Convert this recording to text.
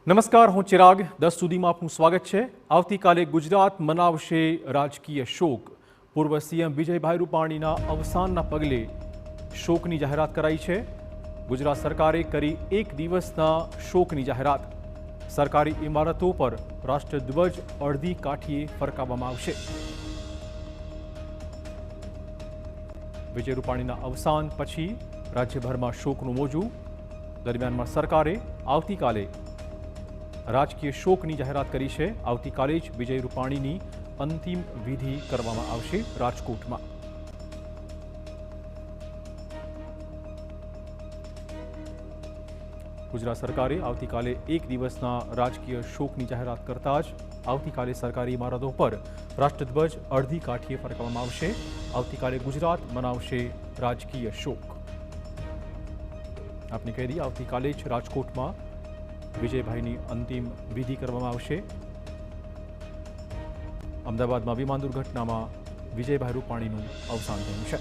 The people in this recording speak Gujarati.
નમસ્કાર, હું ચિરાગ. 10 સુધીમાં આપનું સ્વાગત છે. આવતીકાલે ગુજરાત મનાવશે રાજકીય શોક. પૂર્વ સીએમ વિજયભાઈ રૂપાણીના અવસાનના પગલે શોકની જાહેરાત કરાઈ છે. ગુજરાત સરકારે કરી એક દિવસના શોકની જાહેરાત. સરકારી ઇમારતો પર રાષ્ટ્રધ્વજ અડધી કાઠીએ ફરકાવવામાં આવશે. વિજય રૂપાણીના અવસાન પછી રાજ્યભરમાં શોકનું મોજું. દરમિયાનમાં સરકારે આવતીકાલે રાજકીય શોકની જાહેરાત કરી છે. આવતીકાલે જ વિજય રૂપાણીની અંતિમ વિધિ કરવામાં આવશે રાજકોટમાં. ગુજરાત સરકારે આવતીકાલે એક દિવસના રાજકીય શોકની જાહેરાત કરતા જ આવતીકાલે સરકારી ઇમારતો પર રાષ્ટ્રધ્વજ અડધી કાઠીએ ફરકાવવામાં આવશે. આવતીકાલે ગુજરાત મનાવશે રાજકીય શોક. આપને કહી દઈએ, આવતીકાલે જ રાજકોટમાં વિજયભાઈની અંતિમ વિધિ કરવામાં આવશે. અમદાવાદમાં વિમાન દુર્ઘટનામાં વિજયભાઈ રૂપાણીનું અવસાન થયું છે.